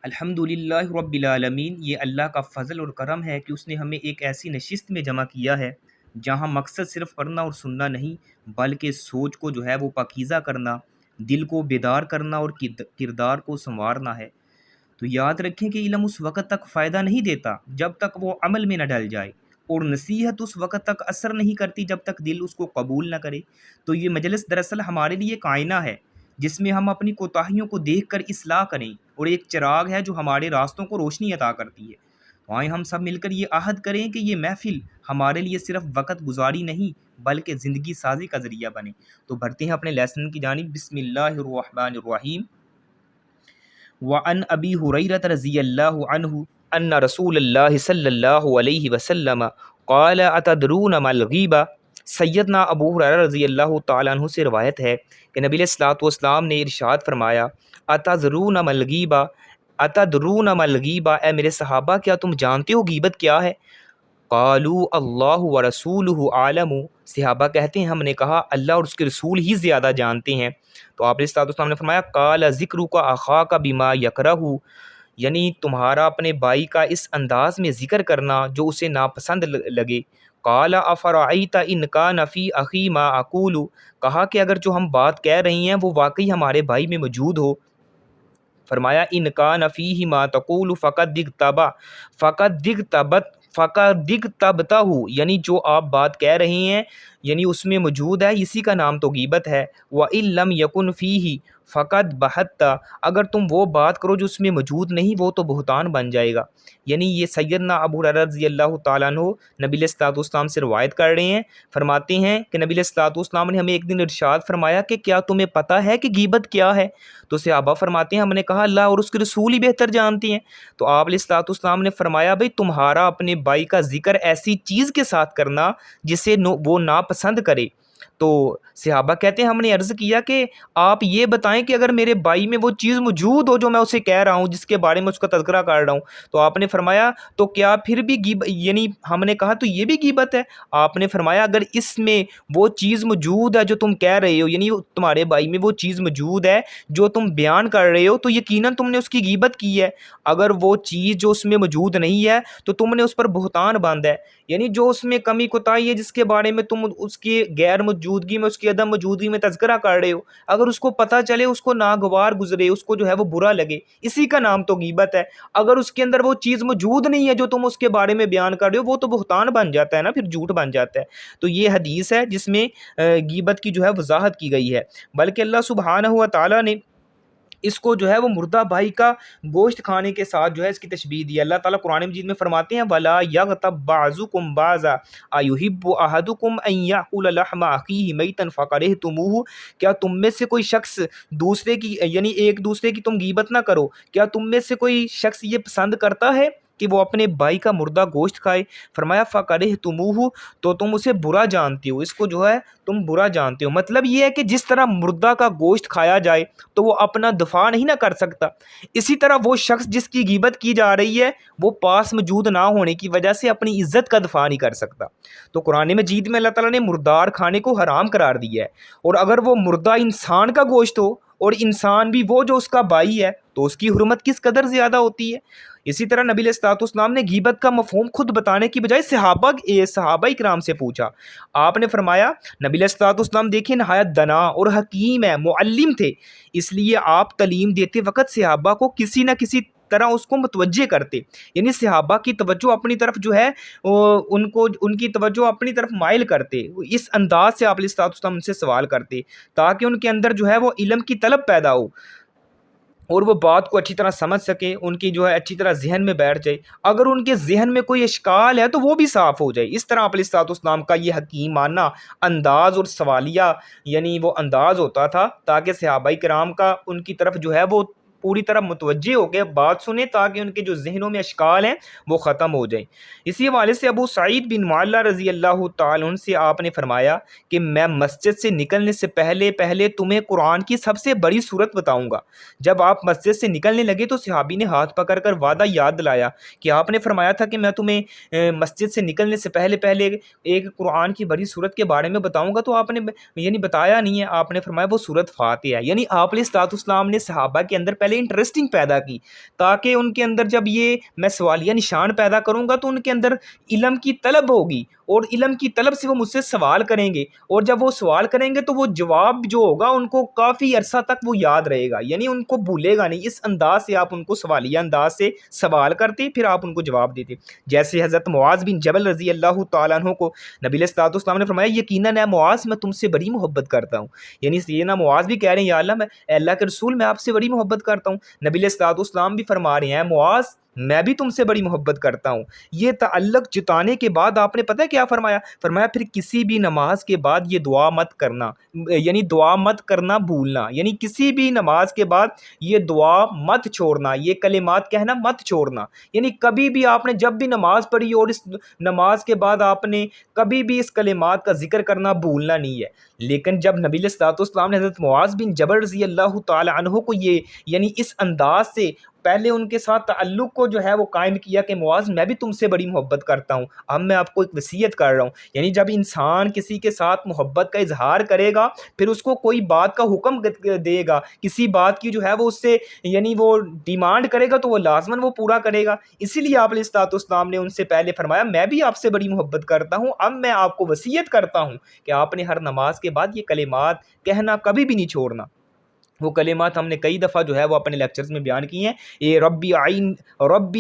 الحمدللہ رب العالمین، یہ اللہ کا فضل اور کرم ہے کہ اس نے ہمیں ایک ایسی نشست میں جمع کیا ہے جہاں مقصد صرف پڑھنا اور سننا نہیں، بلکہ سوچ کو جو ہے وہ پاکیزہ کرنا، دل کو بیدار کرنا اور کردار کو سنوارنا ہے۔ تو یاد رکھیں کہ علم اس وقت تک فائدہ نہیں دیتا جب تک وہ عمل میں نہ ڈل جائے، اور نصیحت اس وقت تک اثر نہیں کرتی جب تک دل اس کو قبول نہ کرے۔ تو یہ مجلس دراصل ہمارے لیے ایک آئینہ ہے جس میں ہم اپنی کوتاہیوں کو دیکھ کر اصلاح کریں، اور ایک چراغ ہے جو ہمارے راستوں کو روشنی عطا کرتی ہے۔ تو آئیں ہم سب مل کر یہ عہد کریں کہ یہ محفل ہمارے لیے صرف وقت گزاری نہیں بلکہ زندگی سازی کا ذریعہ بنے۔ تو بڑھتے ہیں اپنے لیسن کی جانب۔ بسم اللہ الرحمن الرحیم۔ وعن ابی ہریرہ رضی اللہ عنہ ان رسول اللہ صلی اللہ علیہ وسلم قال اتدرون ما الغیبہ۔ سیدنا ابو ہریرہ رضی اللہ تعالیٰ عنہ سے روایت ہے کہ نبی علیہ الصلوۃ والسلام نے ارشاد فرمایا، اتدرون ما الغیبہ، اتدرون ما الغیبہ، اے میرے صحابہ کیا تم جانتے ہو غیبت کیا ہے؟ قالوا اللہ ورسولہ عالم، صحابہ کہتے ہیں ہم نے کہا اللہ اور اس کے رسول ہی زیادہ جانتے ہیں۔ تو آپ علیہ الصلوۃ والسلام نے فرمایا قال ذکرک اخاک بما یکرہ، یعنی تمہارا اپنے بھائی کا اس انداز میں ذکر کرنا جو اسے ناپسند لگے۔ قال افرأیت ان کان فی اخی ما اقول، کہا کہ اگر جو ہم بات کہہ رہی ہیں وہ واقعی ہمارے بھائی میں موجود ہو۔ فرمایا ان کان فیہ ما تقول فقد اغتبتہ، یعنی جو آپ بات کہہ رہے ہیں یعنی اس میں موجود ہے، اسی کا نام تو غیبت ہے۔ وَإِن لَمْ يَكُنْ فِيهِ فَقَدْ بَهَتَّ، اگر تم وہ بات کرو جو اس میں موجود نہیں وہ تو بہتان بن جائے گا۔ یعنی یہ سیدنا ابو ہریرہ رضی اللہ تعالیٰ عنہ نبی علیہ الصلوۃ والسلام سے روایت کر رہے ہیں، فرماتے ہیں کہ نبی علیہ الصلوۃ والسلام نے ہمیں ایک دن ارشاد فرمایا کہ کیا تمہیں پتہ ہے کہ غیبت کیا ہے؟ تو صحابہ فرماتے ہیں ہم نے کہا اللہ اور اس کے رسول ہی بہتر جانتے ہیں۔ تو آپ علیہ الصلوۃ والسلام نے فرمایا بھئی تمہارا اپنے بھائی کا ذکر ایسی چیز کے ساتھ کرنا جسے وہ ناپسند کرے۔ تو صحابہ کہتے ہیں ہم نے عرض کیا کہ آپ یہ بتائیں کہ اگر میرے بھائی میں وہ چیز موجود ہو جو میں اسے کہہ رہا ہوں، جس کے بارے میں اس کا تذکرہ کر رہا ہوں، تو آپ نے فرمایا تو کیا پھر بھی یعنی ہم نے کہا تو یہ بھی غیبت ہے؟ آپ نے فرمایا اگر اس میں وہ چیز موجود ہے جو تم کہہ رہے ہو، یعنی تمہارے بھائی میں وہ چیز موجود ہے جو تم بیان کر رہے ہو، تو یقیناً تم نے اس کی غیبت کی ہے۔ اگر وہ چیز جو اس میں موجود نہیں ہے تو تم نے اس پر بہتان باندھا ہے، یعنی جو اس میں کمی کوتاہی ہے جس کے بارے میں تم اس کی غیر موجودگی میں، اس کی عدم موجودگی میں تذکرہ کر رہے ہو، اگر اس کو پتہ چلے، اس کو ناگوار گزرے، اس کو جو ہے وہ برا لگے، اسی کا نام تو غیبت ہے۔ اگر اس کے اندر وہ چیز موجود نہیں ہے جو تم اس کے بارے میں بیان کر رہے ہو، وہ تو بہتان بن جاتا ہے نا، پھر جھوٹ بن جاتا ہے۔ تو یہ حدیث ہے جس میں غیبت کی جو ہے وضاحت کی گئی ہے، بلکہ اللہ سبحانہ و تعالیٰ نے اس کو جو ہے وہ مردہ بھائی کا گوشت کھانے کے ساتھ جو ہے اس کی تشبیہ دی ہے۔ اللہ تعالیٰ قرآن مجید میں فرماتے ہیں وَلَا يَغْتَبْ بَعْضُكُمْ بَعْضًا أَيُحِبُّ أَحَدُكُمْ أَن يَأْكُلَ لَحْمَ أَخِيهِ مَيْتًا فَكَرِهْتُمُوهُ، کیا تم میں سے کوئی شخص دوسرے کی یعنی ایک دوسرے کی تم غیبت نہ کرو، کیا تم میں سے کوئی شخص یہ پسند کرتا ہے کہ وہ اپنے بھائی کا مردہ گوشت کھائے؟ فرمایا فَكَرِهْتُمُوهُ، تو تم اسے برا جانتے ہو، اس کو جو ہے تم برا جانتے ہو۔ مطلب یہ ہے کہ جس طرح مردہ کا گوشت کھایا جائے تو وہ اپنا دفاع نہیں نہ کر سکتا، اسی طرح وہ شخص جس کی غیبت کی جا رہی ہے وہ پاس موجود نہ ہونے کی وجہ سے اپنی عزت کا دفاع نہیں کر سکتا۔ تو قرآن مجید میں اللہ تعالیٰ نے مردار کھانے کو حرام قرار دیا ہے، اور اگر وہ مردہ انسان کا گوشت ہو اور انسان بھی وہ جو اس کا بھائی ہے تو اس کی حرمت کس قدر زیادہ ہوتی ہے۔ اسی طرح نبی علیہ الصلوۃ والسلام نے غیبت کا مفہوم خود بتانے کی بجائے صحابہ اکرام سے پوچھا۔ آپ نے فرمایا نبی علیہ الصلوۃ والسلام دیکھیں نہایت دانا اور حکیم ہے، معلم تھے، اس لیے آپ تعلیم دیتے وقت صحابہ کو کسی نہ کسی طرح اس کو متوجہ کرتے، یعنی صحابہ کی توجہ اپنی طرف جو ہے ان کی توجہ اپنی طرف مائل کرتے، اس انداز سے آپ علیہ الصلوۃ والسلام ان سے سوال کرتے تاکہ ان کے اندر جو ہے وہ علم کی طلب پیدا ہو اور وہ بات کو اچھی طرح سمجھ سکے، ان کی جو ہے اچھی طرح ذہن میں بیٹھ جائے، اگر ان کے ذہن میں کوئی اشکال ہے تو وہ بھی صاف ہو جائے۔ اس طرح آپ علیہ الصلوۃ والسلام کا یہ حکیمانہ انداز اور سوالیہ یعنی وہ انداز ہوتا تھا تاکہ صحابہ کرام کا ان کی طرف جو ہے وہ پوری طرح متوجہ ہو کے بات سنیں تاکہ ان کے جو ذہنوں میں اشکال ہیں وہ ختم ہو جائیں۔ اسی حوالے سے ابو سعید بن معلہ رضی اللہ تعالیٰ عنہ سے آپ نے فرمایا کہ میں مسجد سے نکلنے سے پہلے تمہیں قرآن کی سب سے بڑی سورت بتاؤں گا۔ جب آپ مسجد سے نکلنے لگے تو صحابی نے ہاتھ پکڑ کر وعدہ یاد دلایا کہ آپ نے فرمایا تھا کہ میں تمہیں مسجد سے نکلنے سے پہلے ایک قرآن کی بڑی سورت کے بارے میں بتاؤں گا، تو آپ نے یعنی بتایا نہیں ہے، آپ نے فرمایا وہ سورت فاتحہ ہے۔ یعنی آپ علیہ الصلوۃ والسلام نے صحابہ کے اندر پہلے پہلے انٹرسٹنگ پیدا کی، تاکہ ان کے اندر جب یہ میں سوالیہ نشان پیدا کروں گا تو ان کے اندر علم کی طلب ہوگی، اور علم کی طلب سے وہ مجھ سے سوال کریں گے، اور جب وہ سوال کریں گے تو وہ جواب جو ہوگا ان کو کافی عرصہ تک وہ یاد رہے گا، یعنی ان کو بھولے گا نہیں۔ اس انداز سے آپ ان کو سوالیہ انداز سے سوال کرتے، پھر آپ ان کو جواب دیتے۔ جیسے حضرت معاذ بن جبل رضی اللہ تعالیٰ عنہ کو نبی علیہ الصلوۃ والسلام نے فرمایا یقیناً اے معاذ میں تم سے بڑی محبت کرتا ہوں، یعنی سیدنا معاذ بھی کہہ رہے ہیں یا اللہ اے اللہ کے رسول میں آپ سے بڑی محبت کرتا ہوں۔ نبی علیہ الصلوۃ والسلام بھی فرما رہے ہیں معاذ میں بھی تم سے بڑی محبت کرتا ہوں۔ یہ تعلق جتانے کے بعد آپ نے پتہ ہے کیا فرمایا؟ فرمایا پھر کسی بھی نماز کے بعد یہ دعا مت کرنا، یعنی دعا مت کرنا بھولنا، یعنی کسی بھی نماز کے بعد یہ دعا مت چھوڑنا، یہ کلمات کہنا مت چھوڑنا، یعنی کبھی بھی آپ نے جب بھی نماز پڑھی اور اس نماز کے بعد آپ نے کبھی بھی اس کلمات کا ذکر کرنا بھولنا نہیں ہے۔ لیکن جب نبی علیہ الصلوۃ والسلام نے حضرت معاذ بن جبل رضی اللہ تعالی عنہ کو یہ یعنی اس انداز سے پہلے ان کے ساتھ تعلق کو جو ہے وہ قائم کیا کہ معاذ میں بھی تم سے بڑی محبت کرتا ہوں، اب میں آپ کو ایک وصیت کر رہا ہوں، یعنی جب انسان کسی کے ساتھ محبت کا اظہار کرے گا پھر اس کو کوئی بات کا حکم دے گا، کسی بات کی جو ہے وہ اس سے یعنی وہ ڈیمانڈ کرے گا تو وہ لازماً وہ پورا کرے گا۔ اسی لیے آپ علیہ الصلوۃ والسلام نے ان سے پہلے فرمایا میں بھی آپ سے بڑی محبت کرتا ہوں، اب میں آپ کو وصیت کرتا ہوں کہ آپ نے ہر نماز کے بعد یہ کلمات کہنا کبھی بھی نہیں چھوڑنا۔ وہ کلمات ہم نے کئی دفعہ جو ہے وہ اپنے لیکچرز میں بیان کی ہیں، یہ ربی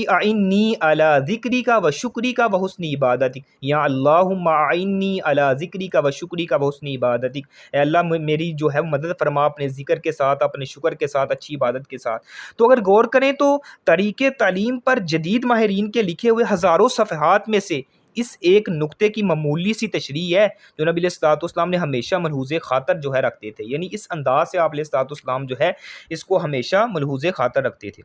اعنی علی ذکرک و شکرک و حسن عبادتک، یا اللہم اعنی علی ذکرک و شکرک و حسن عبادتک، اے اللہ میری جو ہے مدد فرما اپنے ذکر کے ساتھ، اپنے شکر کے ساتھ، اچھی عبادت کے ساتھ۔ تو اگر غور کریں تو طریقے تعلیم پر جدید ماہرین کے لکھے ہوئے ہزاروں صفحات میں سے اس ایک نقطے کی معمولی سی تشریح ہے جو نبی علیہ الصلوۃ والسلام نے ہمیشہ ملحوظ خاطر جو ہے رکھتے تھے، یعنی اس انداز سے آپ علیہ الصلوۃ والسلام جو ہے اس کو ہمیشہ ملحوظ خاطر رکھتے تھے۔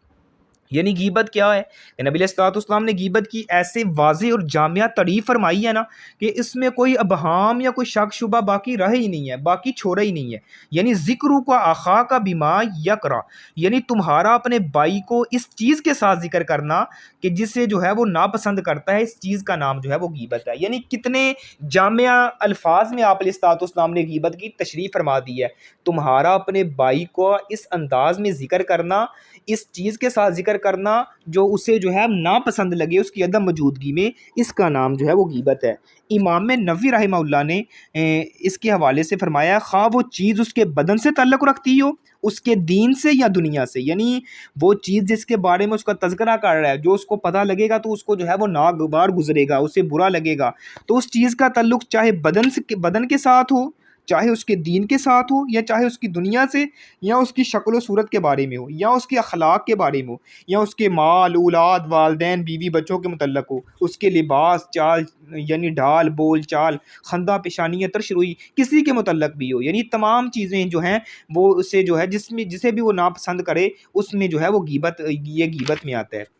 یعنی غیبت کیا ہے کہ نبی علیہ الصلوۃ والسلام نے غیبت کی ایسے واضح اور جامع تعریف فرمائی ہے نا کہ اس میں کوئی ابہام یا کوئی شک شبہ باقی رہے ہی نہیں ہے، باقی چھوڑا ہی نہیں ہے۔ یعنی ذکر کا آخا کا بما یکرا، یعنی تمہارا اپنے بھائی کو اس چیز کے ساتھ ذکر کرنا کہ جسے جو ہے وہ ناپسند کرتا ہے، اس چیز کا نام جو ہے وہ غیبت ہے۔ یعنی کتنے جامع الفاظ میں آپ علیہ الصلوۃ والسلام نے غیبت کی تشریح فرما دی ہے، تمہارا اپنے بھائی کو اس انداز میں ذکر کرنا، اس چیز کے ساتھ ذکر کرنا جو اسے جو ہے ناپسند لگے اس کی عدم موجودگی میں، اس کا نام جو ہے وہ غیبت ہے۔ امام نووی رحمہ اللہ نے اس کے حوالے سے فرمایا خواہ وہ چیز اس کے بدن سے تعلق رکھتی ہو، اس کے دین سے یا دنیا سے، یعنی وہ چیز جس کے بارے میں اس کا تذکرہ کر رہا ہے، جو اس کو پتہ لگے گا تو اس کو جو ہے وہ ناگوار گزرے گا، اسے برا لگے گا، تو اس چیز کا تعلق چاہے بدن کے ساتھ ہو، چاہے اس کے دین کے ساتھ ہو، یا چاہے اس کی دنیا سے، یا اس کی شکل و صورت کے بارے میں ہو، یا اس کے اخلاق کے بارے میں ہو، یا اس کے مال اولاد والدین بیوی بچوں کے متعلق ہو، اس کے لباس چال یعنی ڈھال بول چال خندہ پیشانی ترش روئی کسی کے متعلق بھی ہو، یعنی تمام چیزیں جو ہیں وہ اسے جو ہے جسے بھی وہ ناپسند کرے اس میں جو ہے وہ یہ غیبت میں آتا ہے۔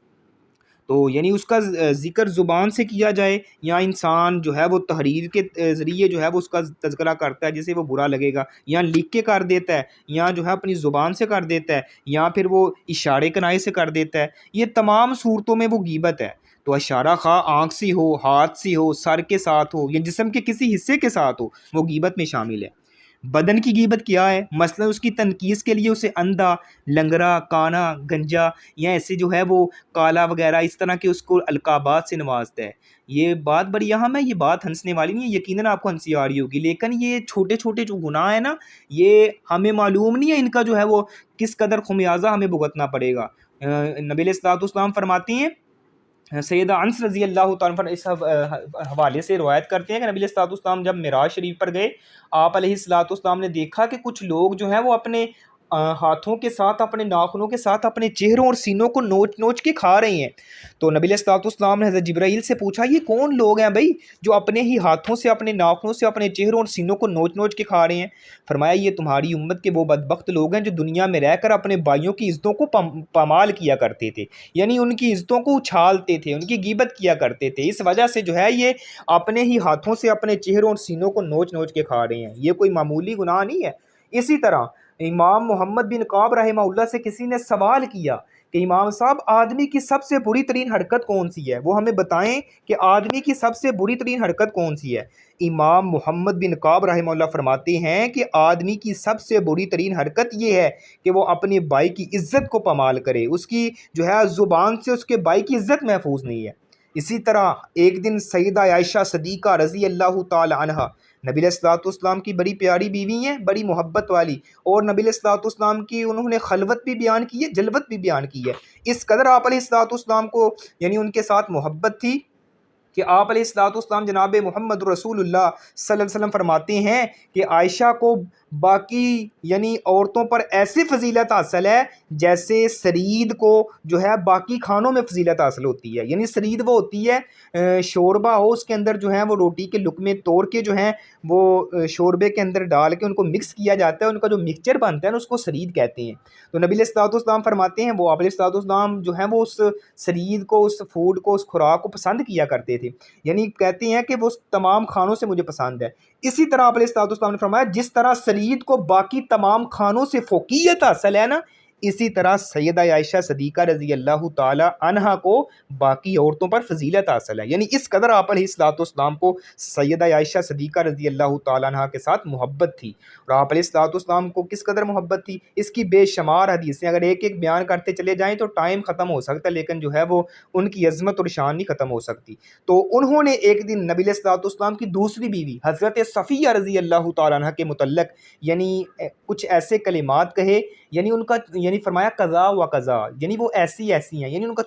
تو یعنی اس کا ذکر زبان سے کیا جائے، یا انسان جو ہے وہ تحریر کے ذریعے جو ہے وہ اس کا تذکرہ کرتا ہے جسے وہ برا لگے گا، یا لکھ کے کر دیتا ہے، یا جو ہے اپنی زبان سے کر دیتا ہے، یا پھر وہ اشارے کنائے سے کر دیتا ہے، یہ تمام صورتوں میں وہ غیبت ہے۔ تو اشارہ خواہ آنکھ سے ہو، ہاتھ سے ہو، سر کے ساتھ ہو، یا جسم کے کسی حصے کے ساتھ ہو، وہ غیبت میں شامل ہے۔ بدن کی غیبت کیا ہے؟ مثلا اس کی تنقیص کے لیے اسے اندھا، لنگڑا، کانا، گنجا، یا ایسے جو ہے وہ کالا وغیرہ اس طرح کے اس کو القابات سے نوازتا ہے۔ یہ بات بڑی اہم ہے، یہ بات ہنسنے والی نہیں ہے، یقیناً آپ کو ہنسی آ رہی ہوگی، لیکن یہ چھوٹے چھوٹے جو گناہ ہیں نا یہ ہمیں معلوم نہیں ہے ان کا جو ہے وہ کس قدر خمیازہ ہمیں بھگتنا پڑے گا۔ نبی علیہ الصلوۃ والسلام فرماتے ہیں، سیدہ انس رضی اللہ تعالیٰ عنہ اس حوالے سے روایت کرتے ہیں کہ نبی علیہ الصلوۃ والسلام جب معراج شریف پر گئے، آپ علیہ الصلوۃ والسلام نے دیکھا کہ کچھ لوگ جو ہیں وہ اپنے ہاتھوں کے ساتھ، اپنے ناخنوں کے ساتھ اپنے چہروں اور سینوں کو نوچ نوچ کے کھا رہے ہیں۔ تو نبی علیہ الصلوۃ والسلام نے حضرت جبرائیل سے پوچھا یہ کون لوگ ہیں بھائی جو اپنے ہی ہاتھوں سے، اپنے ناخنوں سے اپنے چہروں اور سینوں کو نوچ نوچ کے کھا رہے ہیں؟ فرمایا یہ تمہاری امت کے وہ بدبخت لوگ ہیں جو دنیا میں رہ کر اپنے بھائیوں کی عزتوں کو پامال کیا کرتے تھے، یعنی ان کی عزتوں کو اچھالتے تھے، ان کی غیبت کیا کرتے تھے، اس وجہ سے جو ہے یہ اپنے ہی ہاتھوں سے اپنے چہروں اور سینوں کو نوچ نوچ کے کھا رہے ہیں۔ یہ کوئی معمولی گناہ نہیں ہے۔ اسی طرح امام محمد بن کعب رحمہ اللہ سے کسی نے سوال کیا کہ امام صاحب آدمی کی سب سے بری ترین حرکت کون سی ہے، وہ ہمیں بتائیں کہ آدمی کی سب سے بری ترین حرکت کون سی ہے۔ امام محمد بن کعب رحمہ اللہ فرماتے ہیں کہ آدمی کی سب سے بری ترین حرکت یہ ہے کہ وہ اپنے بھائی کی عزت کو پامال کرے، اس کی جو ہے زبان سے اس کے بھائی کی عزت محفوظ نہیں ہے۔ اسی طرح ایک دن سیدہ عائشہ صدیقہ رضی اللہ تعالی عنہا، نبی علیہ الصلوۃ والسلام کی بڑی پیاری بیوی ہیں، بڑی محبت والی، اور نبی علیہ الصلوۃ والسلام کی انہوں نے خلوت بھی بیان کی ہے، جلوت بھی بیان کی ہے۔ اس قدر آپ علیہ الصلوۃ والسلام کو یعنی ان کے ساتھ محبت تھی کہ آپ علیہ الصلوۃ والسلام جناب محمد رسول اللہ صلی اللہ علیہ وسلم فرماتے ہیں کہ عائشہ کو باقی یعنی عورتوں پر ایسی فضیلت حاصل ہے جیسے سرید کو جو ہے باقی کھانوں میں فضیلت حاصل ہوتی ہے۔ یعنی سرید وہ ہوتی ہے شوربہ ہو، اس کے اندر جو ہے وہ روٹی کے لقمے توڑ کے جو ہیں وہ شوربے کے اندر ڈال کے ان کو مکس کیا جاتا ہے، ان کا جو مکسچر بنتا ہے نا اس کو سرید کہتے ہیں۔ تو نبی علیہ الصلوۃ والسلام فرماتے ہیں وہ آپ علیہ الصلوۃ والسلام جو ہیں وہ اس سرید کو، اس فوڈ کو، اس خوراک کو پسند کیا کرتے تھے، یعنی کہتے ہیں کہ وہ تمام کھانوں سے مجھے پسند ہے۔ اسی طرح آپ علیہ الصلوۃ والسلام نے فرمایا جس طرح سرید کو باقی تمام کھانوں سے فوقیت حاصل ہے نا، اسی طرح سیدہ عائشہ صدیقہ رضی اللہ تعالی عنہا کو باقی عورتوں پر فضیلت حاصل ہے۔ یعنی اس قدر آپ علیہ الصلوۃ والسلام کو سیدہ عائشہ صدیقہ رضی اللہ تعالی عنہا کے ساتھ محبت تھی، اور آپ علیہ الصلوۃ والسلام کو کس قدر محبت تھی اس کی بے شمار حدیثیں، اگر ایک ایک بیان کرتے چلے جائیں تو ٹائم ختم ہو سکتا ہے، لیکن جو ہے وہ ان کی عظمت اور شان نہیں ختم ہو سکتی۔ تو انہوں نے ایک دن نبی علیہ الصلوۃ والسلام کی دوسری بیوی حضرت صفیہ رضی اللہ تعالیٰ عنہ کے متعلق یعنی کچھ ایسے کلمات کہے، یعنی ان کا یعنی فرمایا قضا و قضا، یعنی وہ ایسی ایسی ہیں، یعنی ان کا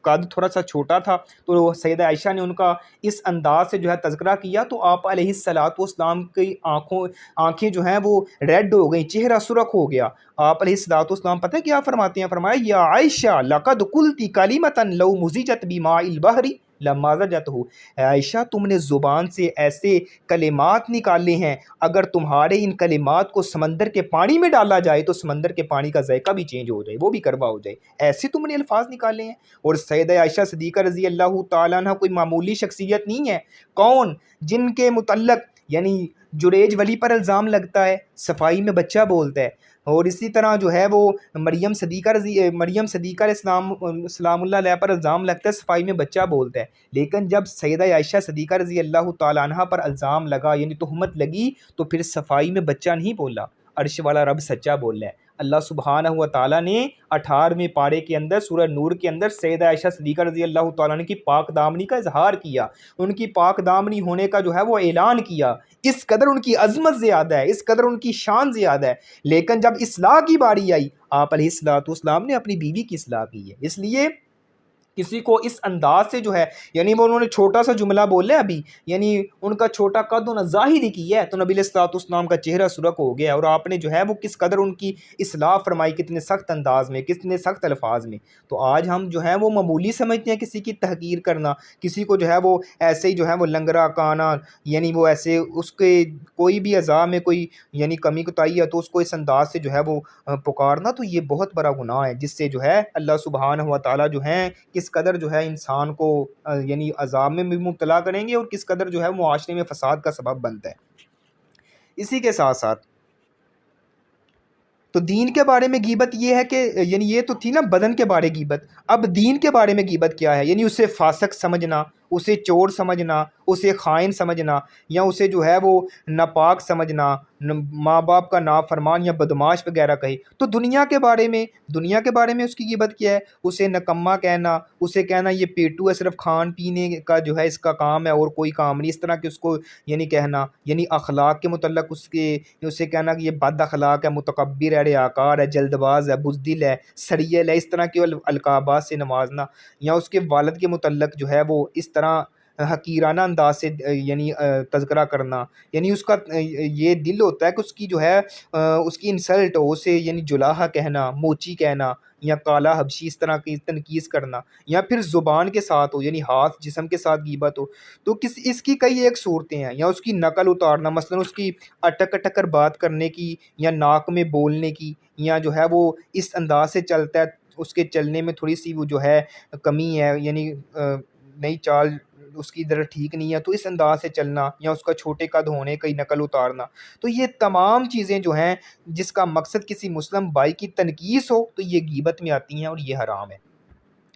قد تھوڑا سا چھوٹا تھا، تو سیدہ عائشہ نے ان کا اس انداز سے جو ہے تذکرہ کیا تو آپ علیہ الصلوۃ والسلام کی آنکھیں جو ہیں وہ ریڈ ہو گئیں، چہرہ سرخ ہو گیا۔ آپ علیہ الصلوۃ والسلام پتہ کیا فرماتے ہیں، فرمایا یا عائشہ لقد قلتی کلمۃ لو مزجت بماء البحر لما زجته، عائشہ تم نے زبان سے ایسے کلمات نکالے ہیں، اگر تمہارے ان کلمات کو سمندر کے پانی میں ڈالا جائے تو سمندر کے پانی کا ذائقہ بھی چینج ہو جائے، وہ بھی کڑوا ہو جائے، ایسے تم نے الفاظ نکالے ہیں۔ اور سیدہ عائشہ صدیقہ رضی اللہ تعالیٰ عنہ کوئی معمولی شخصیت نہیں ہے، کون؟ جن کے متعلق یعنی جریج ولی پر الزام لگتا ہے، صفائی میں بچہ بولتا ہے، اور اسی طرح جو ہے وہ مریم صدیقہ علیہ السلام اللہ علیہ پر الزام لگتا ہے، صفائی میں بچہ بولتا ہے، لیکن جب سیدہ عائشہ صدیقہ رضی اللہ تعالیٰ عنہ پر الزام لگا یعنی تہمت لگی تو پھر صفائی میں بچہ نہیں بولا، عرش والا رب سچا بول رہا ہے۔ اللہ سبحانہ و تعالیٰ نے 18ویں پارے کے اندر سورہ نور کے اندر سیدہ عائشہ صدیقہ رضی اللہ تعالیٰ عنہ کی پاک دامنی کا اظہار کیا، ان کی پاک دامنی ہونے کا جو ہے وہ اعلان کیا، اس قدر ان کی عظمت زیادہ ہے، اس قدر ان کی شان زیادہ ہے۔ لیکن جب اصلاح کی باری آئی آپ علیہ الصلوۃ والسلام نے اپنی بیوی کی اصلاح کی ہے۔ اس لیے کسی کو اس انداز سے جو ہے یعنی وہ انہوں نے چھوٹا سا جملہ بولے ابھی، یعنی ان کا چھوٹا قد انہوں نے ظاہر ہی کی ہے تو نبی علیہ الصلوۃ والسلام کا چہرہ سرخ ہو گیا، اور آپ نے جو ہے وہ کس قدر ان کی اصلاح فرمائی، کتنے سخت انداز میں، کتنے سخت الفاظ میں۔ تو آج ہم جو ہے وہ معمولی سمجھتے ہیں کسی کی تحقیر کرنا، کسی کو جو ہے وہ ایسے ہی جو ہے وہ لنگرا کانا، یعنی وہ ایسے اس کے کوئی بھی اعضاء میں کوئی یعنی کمی کوتاہی ہے تو اس کو اس انداز سے جو ہے وہ پکارنا، تو یہ بہت بڑا گناہ ہے، جس سے جو ہے اللہ سبحانہ و تعالیٰ جو ہیں کس قدر جو ہے انسان کو یعنی عذاب میں بھی مبتلا کریں گے، اور کس قدر جو ہے معاشرے میں فساد کا سبب بنتا ہے۔ اسی کے ساتھ ساتھ تو دین کے بارے میں غیبت یہ ہے کہ یعنی یہ تو تھی نا بدن کے بارے غیبت، اب دین کے بارے میں غیبت کیا ہے، یعنی اسے فاسق سمجھنا، اسے چور سمجھنا، اسے خائن سمجھنا، یا اسے جو ہے وہ ناپاک سمجھنا، ماں باپ کا نافرمان یا بدماش وغیرہ کہے۔ تو دنیا کے بارے میں اس کی غیبت کیا ہے، اسے نکما کہنا، اسے کہنا یہ پیٹو ہے، صرف کھان پینے کا جو ہے اس کا کام ہے اور کوئی کام نہیں، اس طرح کہ اس کو یعنی کہنا، یعنی اخلاق کے متعلق اسے کہنا کہ یہ بد اخلاق ہے، متکبر ہے، ریاکار ہے، جلد باز ہے، بزدل ہے، سریل ہے، اس طرح کے القابات سے نوازنا، یا اس کے والد کے متعلق جو ہے وہ اس طرح حقیرانہ انداز سے یعنی تذکرہ کرنا، یعنی اس کا یہ دل ہوتا ہے کہ اس کی جو ہے اس کی انسلٹ ہو، اسے یعنی جلاحہ کہنا، موچی کہنا، یا کالا حبشی، اس طرح کی تنقیص کرنا، یا پھر زبان کے ساتھ ہو یعنی ہاتھ جسم کے ساتھ غیبت ہو، تو اس کی کئی ایک صورتیں ہیں، یا اس کی نقل اتارنا، مثلا اس کی اٹک اٹک کر بات کرنے کی، یا ناک میں بولنے کی، یا جو ہے وہ اس انداز سے چلتا ہے اس کے چلنے میں تھوڑی سی وہ جو ہے کمی ہے، یعنی نئی چال اس کی ذرا ٹھیک نہیں ہے تو اس انداز سے چلنا، یا اس کا چھوٹے قد ہونے کی نقل اتارنا، تو یہ تمام چیزیں جو ہیں جس کا مقصد کسی مسلم بھائی کی تنقیص ہو تو یہ غیبت میں آتی ہیں اور یہ حرام ہے۔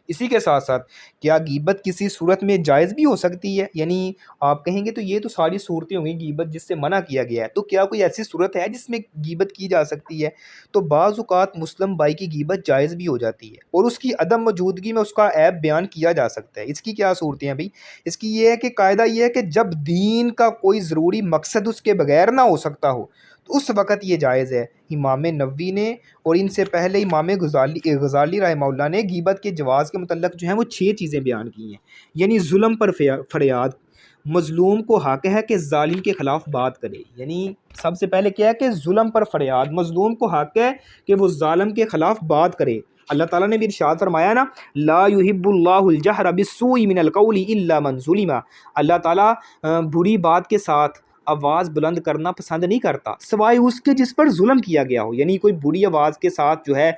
اسی کے ساتھ ساتھ کیا غیبت کسی صورت میں جائز بھی ہو سکتی ہے؟ یعنی آپ کہیں گے تو یہ تو ساری صورتیں ہوں گی غیبت جس سے منع کیا گیا ہے، تو کیا کوئی ایسی صورت ہے جس میں غیبت کی جا سکتی ہے؟ تو بعض اوقات مسلم بھائی کی غیبت جائز بھی ہو جاتی ہے اور اس کی عدم موجودگی میں اس کا عیب بیان کیا جا سکتا ہے۔ اس کی کیا صورتیں ہیں بھائی؟ اس کی یہ ہے کہ قاعدہ یہ ہے کہ جب دین کا کوئی ضروری مقصد اس کے بغیر نہ ہو سکتا ہو تو اس وقت یہ جائز ہے۔ امام نووی نے اور ان سے پہلے امام غزالی رحمہ اللہ نے غیبت کے جواز کے متعلق جو ہیں وہ 6 چیزیں بیان کی ہیں۔ یعنی ظلم پر فریاد، مظلوم کو حق ہے کہ ظالم کے خلاف بات کرے، یعنی سب سے پہلے کیا ہے کہ ظلم پر فریاد، مظلوم کو حق ہے کہ وہ ظالم کے خلاف بات کرے۔ اللہ تعالیٰ نے بھی ارشاد فرمایا نا، لا يحب اللہ الجہر بالسوء من القول الا من ظلم، اللہ تعالیٰ بری بات کے ساتھ آواز بلند کرنا پسند نہیں کرتا سوائے اس کے جس پر ظلم کیا گیا ہو، یعنی کوئی بری آواز کے ساتھ جو ہے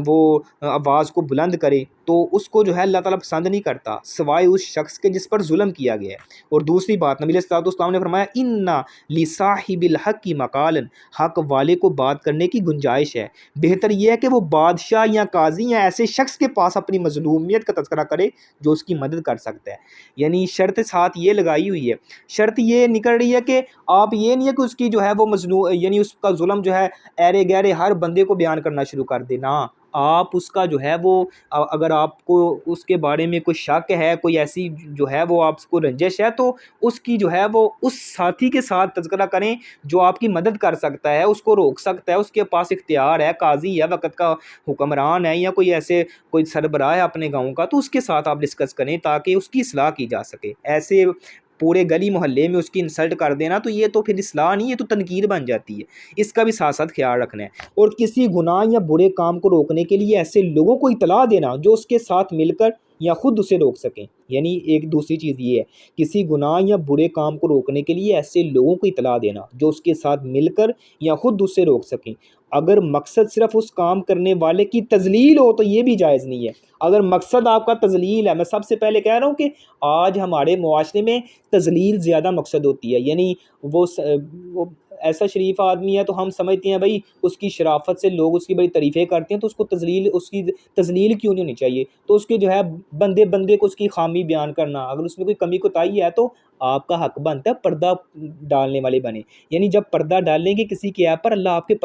وہ آواز کو بلند کرے تو اس کو جو ہے اللہ تعالیٰ پسند نہیں کرتا سوائے اس شخص کے جس پر ظلم کیا گیا ہے۔ اور دوسری بات نبی علیہ السلام نے فرمایا، اِنَّ لِصَاحِبِ الْحَقِّ مَقَالًا، حق والے کو بات کرنے کی گنجائش ہے، بہتر یہ ہے کہ وہ بادشاہ یا قاضی یا ایسے شخص کے پاس اپنی مظلومیت کا تذکرہ کرے جو اس کی مدد کر سکتا ہے۔ یعنی شرط ساتھ یہ لگائی ہوئی ہے، شرط یہ نکل رہی ہے کہ آپ یہ نہیں ہے کہ اس کی جو ہے وہ مظلوم یعنی اس کا ظلم جو ہے ایرے گہرے ہر بندے کو بیان کرنا شروع کر دینا، آپ اس کا جو ہے وہ اگر آپ کو اس کے بارے میں کوئی شک ہے، کوئی ایسی جو ہے وہ آپ کو رنجش ہے، تو اس کی جو ہے وہ اس ساتھی کے ساتھ تذکرہ کریں جو آپ کی مدد کر سکتا ہے، اس کو روک سکتا ہے، اس کے پاس اختیار ہے، قاضی ہے، وقت کا حکمران ہے، یا کوئی ایسے کوئی سربراہ ہے اپنے گاؤں کا، تو اس کے ساتھ آپ ڈسکس کریں تاکہ اس کی اصلاح کی جا سکے۔ ایسے پورے گلی محلے میں اس کی انسلٹ کر دینا تو یہ تو پھر اصلاح نہیں، یہ تو تنقید بن جاتی ہے، اس کا بھی ساتھ ساتھ خیال رکھنا ہے۔ اور کسی گناہ یا برے کام کو روکنے کے لیے ایسے لوگوں کو اطلاع دینا جو اس کے ساتھ مل کر یا خود اسے روک سکیں، یعنی ایک دوسری چیز یہ ہے، کسی گناہ یا برے کام کو روکنے کے لیے ایسے لوگوں کو اطلاع دینا جو اس کے ساتھ مل کر یا خود اسے روک سکیں۔ اگر مقصد صرف اس کام کرنے والے کی تذلیل ہو تو یہ بھی جائز نہیں ہے۔ اگر مقصد آپ کا تذلیل ہے، میں سب سے پہلے کہہ رہا ہوں کہ آج ہمارے معاشرے میں تذلیل زیادہ مقصد ہوتی ہے، یعنی وہ ایسا شریف آدمی ہے تو ہم سمجھتے ہیں بھائی اس کی شرافت سے لوگ اس کی بڑی تعریفیں کرتے ہیں تو اس کو اس کی تذلیل کیوں نہیں ہونی چاہیے، تو اس کے جو ہے بندے کو اس کی خامی بیان کرنا، اگر اس میں کوئی کمی کوتاہی ہے تو آپ کا حق بنتا ہے پردہ ڈالنے والے بنے، یعنی جب پردہ ڈالیں گے کسی کے ایپ پر، اللہ آپ کے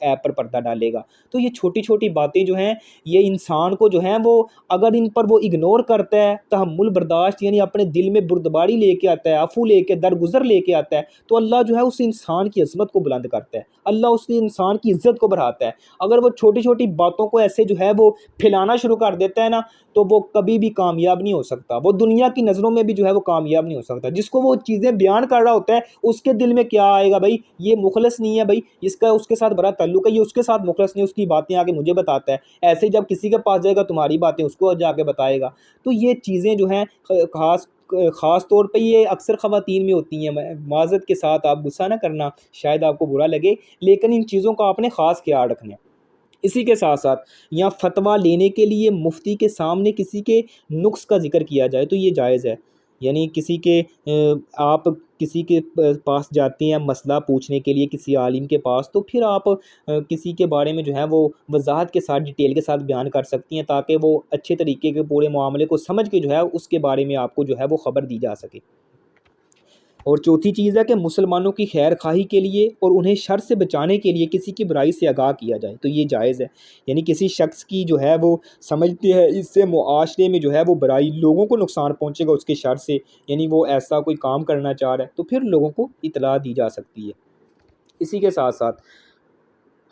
ایپ پر پردہ ڈالے گا۔ تو یہ چھوٹی چھوٹی باتیں جو ہیں یہ انسان کو جو ہیں وہ اگر ان پر وہ اگنور کرتا ہے، تحمل برداشت یعنی اپنے دل میں بردباری لے کے آتا ہے، عفو لے کے درگزر لے کے آتا ہے، تو اللہ جو ہے اس انسان کی عظمت کو بلند کرتا ہے، اللہ اس انسان کی عزت کو بڑھاتا ہے۔ اگر وہ چھوٹی چھوٹی باتوں کو ایسے جو ہے وہ پھیلانا شروع کر دیتا ہے نا تو وہ کبھی بھی کامیاب نہیں ہو سکتا، وہ دنیا کی نظروں میں بھی جو ہے وہ کامیاب نہیں ہو سکتا۔ جس کو وہ چیزیں بیان کر رہا ہوتا ہے اس کے دل میں کیا آئے گا، بھائی یہ مخلص نہیں ہے، بھائی اس کا اس کے ساتھ بڑا تعلق ہے، یہ اس کے ساتھ مخلص نہیں، اس کی باتیں آگے مجھے بتاتا ہے، ایسے جب کسی کے پاس جائے گا تمہاری باتیں اس کو جا کے بتائے گا۔ تو یہ چیزیں جو ہیں خاص طور پہ یہ اکثر خواتین میں ہوتی ہیں، معذرت کے ساتھ آپ غصہ نہ کرنا، شاید آپ کو برا لگے، لیکن ان چیزوں کا آپ نے خاص خیال رکھنا ہے۔ اسی کے ساتھ ساتھ یا فتویٰ لینے کے لیے مفتی کے سامنے کسی کے نقص کا ذکر کیا جائے تو یہ جائز ہے، یعنی آپ کسی کے پاس جاتے ہیں مسئلہ پوچھنے کے لیے کسی عالم کے پاس، تو پھر آپ کسی کے بارے میں جو ہے وہ وضاحت کے ساتھ ڈیٹیل کے ساتھ بیان کر سکتی ہیں تاکہ وہ اچھے طریقے کے پورے معاملے کو سمجھ کے جو ہے اس کے بارے میں آپ کو جو ہے وہ خبر دی جا سکے۔ اور چوتھی چیز ہے کہ مسلمانوں کی خیر خواہی کے لیے اور انہیں شر سے بچانے کے لیے کسی کی برائی سے آگاہ کیا جائے تو یہ جائز ہے، یعنی کسی شخص کی جو ہے وہ سمجھتے ہیں اس سے معاشرے میں جو ہے وہ برائی، لوگوں کو نقصان پہنچے گا اس کے شر سے، یعنی وہ ایسا کوئی کام کرنا چاہ رہا ہے تو پھر لوگوں کو اطلاع دی جا سکتی ہے۔ اسی کے ساتھ ساتھ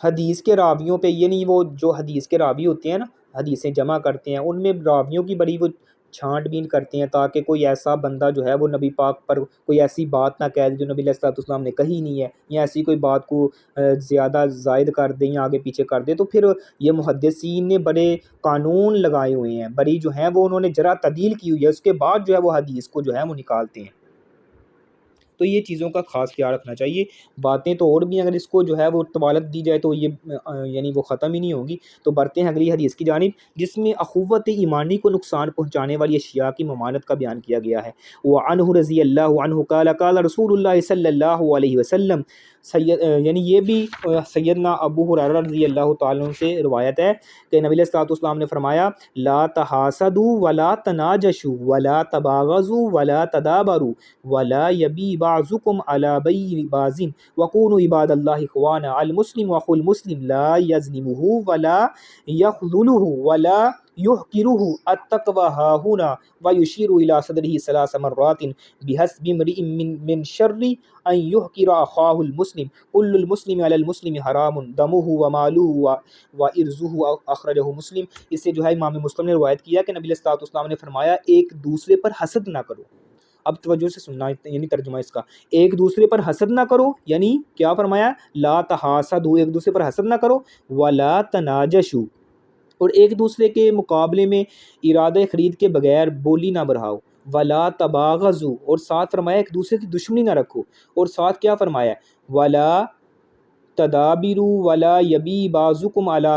حدیث کے راویوں پہ، یعنی وہ جو حدیث کے راوی ہوتے ہیں نا، حدیثیں جمع کرتے ہیں، ان میں راویوں کی بڑی وہ چھانٹ بین کرتے ہیں تاکہ کوئی ایسا بندہ جو ہے وہ نبی پاک پر کوئی ایسی بات نہ کہہ دے جو نبی علیہ السلام نے کہی نہیں ہے، یا ایسی کوئی بات کو زیادہ زائد کر دیں یا آگے پیچھے کر دے، تو پھر یہ محدثین نے بڑے قانون لگائے ہوئے ہیں، بڑی جو ہیں وہ انہوں نے جرح تعدیل کی ہوئی ہے، اس کے بعد جو ہے وہ حدیث کو جو ہے وہ نکالتے ہیں۔ تو تو یہ چیزوں کا خاص خیال رکھنا چاہیے. باتیں تو اور بھی اگر اس کو جو ہے وہ طوالت دی جائے تو یہ یعنی وہ ختم ہی نہیں ہوگی. تو بڑھتے ہیں اگلی حدیث کی جانب جس میں اخوت ایمانی کو نقصان پہنچانے والی اشیاء کی ممانعت کا بیان کیا گیا ہے. وعنہ رضی اللہ عنہ قال قال رسول اللہ صلی اللہ علیہ وسلم یعنی یہ بھی سیدنا ابو ہریرہ رضی اللہ تعالیٰ عنہ سے روایت ہے کہ نبی علیہ الصلوۃ والسلام نے فرمایا لا تحاسدوا ولا تناجشوا ولا تباغضوا ولا تدابروا ولا يبي بعضكم على بيع بعض وكونوا عباد الله اخوانا المسلم واخو المسلم لا يظلمه ولا يخذله ولا يحقره التقوى ها هنا ويشير الى صدره ثلاث مرات بحسب امرئ من شر ان يحقر اخاه المسلم كل المسلم على المسلم حرام دمه وماله وارزه اخرجه مسلم. اس سے جو ہے امام مسلم نے روایت کیا کہ نبی علیہ الصلوۃ والسلام نے فرمایا ایک دوسرے پر حسد نہ کرو. اب توجہ سے سننا یعنی ترجمہ اس کا ایک دوسرے پر حسد نہ کرو یعنی کیا فرمایا لا تحاسدوا ایک دوسرے پر حسد نہ کرو ولا تناجشوا اور ایک دوسرے کے مقابلے میں ارادہ خرید کے بغیر بولی نہ بڑھاؤ ولا تباغضوا اور ساتھ فرمایا ایک دوسرے کی دشمنی نہ رکھو اور ساتھ کیا فرمایا ولا تدابروا ولا یبی بعضکم علی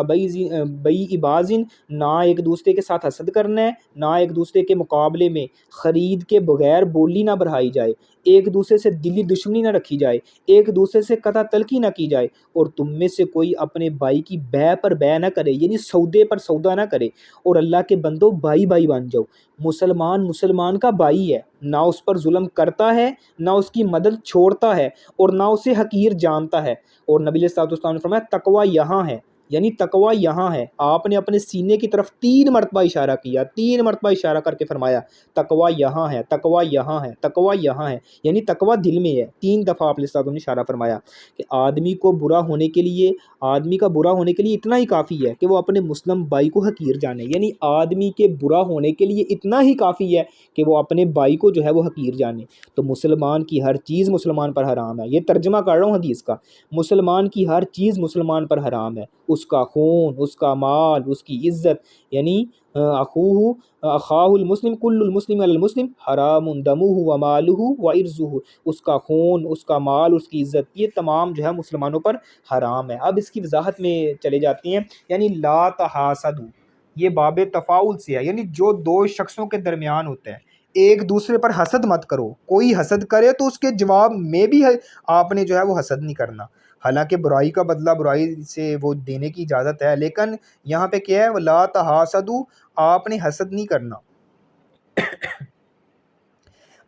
بیع بعض نہ ایک دوسرے کے ساتھ حسد کرنا ہے نہ ایک دوسرے کے مقابلے میں خرید کے بغیر بولی نہ بڑھائی جائے ایک دوسرے سے دلی دشمنی نہ رکھی جائے ایک دوسرے سے قطع تلقی نہ کی جائے اور تم میں سے کوئی اپنے بھائی کی بیع پر بیع نہ کرے یعنی سودے پر سودا نہ کرے اور اللہ کے بندوں بھائی بھائی بن جاؤ. مسلمان کا بھائی ہے نہ اس پر ظلم کرتا ہے نہ اس کی مدد چھوڑتا ہے اور نہ اسے حقیر جانتا ہے. اور نبی علیہ الصلوۃ والسلام نے فرمایا تقوی یہاں ہے یعنی تقوی یہاں ہے. آپ نے اپنے سینے کی طرف 3 مرتبہ اشارہ کیا 3 مرتبہ اشارہ کر کے فرمایا تقوی یہاں ہے تقوی یہاں ہے تقوی یہاں ہے یعنی تقوی دل میں ہے. 3 دفعہ آپ نے اشارہ فرمایا کہ آدمی کا برا ہونے کے لیے اتنا ہی کافی ہے کہ وہ اپنے مسلم بھائی کو حقیر جانے یعنی آدمی کے برا ہونے کے لیے اتنا ہی کافی ہے کہ وہ اپنے بھائی کو جو ہے وہ حقیر جانے. تو مسلمان کی ہر چیز مسلمان پر حرام ہے. یہ ترجمہ کر رہا ہوں حدیث کا. مسلمان کی ہر چیز مسلمان پر حرام ہے. اس کا خون اس کا مال اس کی عزت یعنی اخاہ المسلم کل المسلم علی المسلم حرام دمہ ومالہ وعرضہ اس کا خون اس کا مال اس کی عزت یہ تمام جو ہے مسلمانوں پر حرام ہے. اب اس کی وضاحت میں چلے جاتے ہیں. یعنی لا تحاسدوا یہ باب تفاعل سے ہے یعنی جو 2 شخصوں کے درمیان ہوتا ہے ایک دوسرے پر حسد مت کرو. کوئی حسد کرے تو اس کے جواب میں بھی آپ نے جو ہے وہ حسد نہیں کرنا. حالانکہ برائی کا بدلہ برائی سے وہ دینے کی اجازت ہے لیکن یہاں پہ کیا ہے لا تحاسدوا آپ نے حسد نہیں کرنا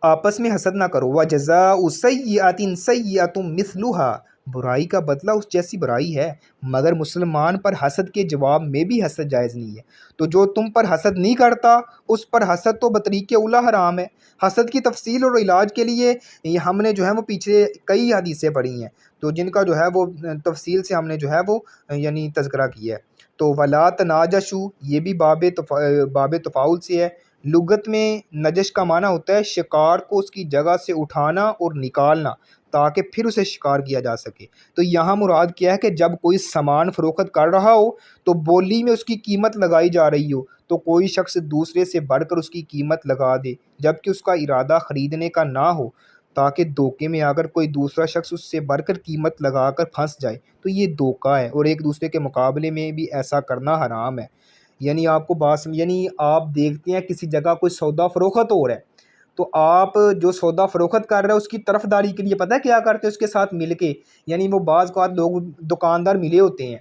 آپس میں حسد نہ کرو. وجزاء سیئۃ سیئۃ مثلھا برائی کا بدلہ اس جیسی برائی ہے مگر مسلمان پر حسد کے جواب میں بھی حسد جائز نہیں ہے. تو جو تم پر حسد نہیں کرتا اس پر حسد تو بطریق اولیٰ حرام ہے. حسد کی تفصیل اور علاج کے لیے ہم نے جو ہے وہ پیچھے کئی حدیثیں پڑھی ہیں تو جن کا جو ہے وہ تفصیل سے ہم نے جو ہے وہ یعنی تذکرہ کیا ہے. تو ولا تناجشوا یہ بھی باب تفاعل سے ہے. لغت میں نجش کا معنی ہوتا ہے شکار کو اس کی جگہ سے اٹھانا اور نکالنا تاکہ پھر اسے شکار کیا جا سکے. تو یہاں مراد کیا ہے کہ جب کوئی سامان فروخت کر رہا ہو تو بولی میں اس کی قیمت لگائی جا رہی ہو تو کوئی شخص دوسرے سے بڑھ کر اس کی قیمت لگا دے جبکہ اس کا ارادہ خریدنے کا نہ ہو تاکہ دھوکے میں اگر کوئی دوسرا شخص اس سے بڑھ کر قیمت لگا کر پھنس جائے تو یہ دھوکہ ہے اور ایک دوسرے کے مقابلے میں بھی ایسا کرنا حرام ہے. یعنی آپ کو یعنی آپ دیکھتے ہیں کسی جگہ کوئی سودا فروخت ہو رہا ہے تو آپ جو سودا فروخت کر رہے ہیں اس کی طرفداری کے لیے پتہ ہے کیا کرتے ہیں اس کے ساتھ مل کے یعنی وہ بعض اوقات لوگ دکاندار ملے ہوتے ہیں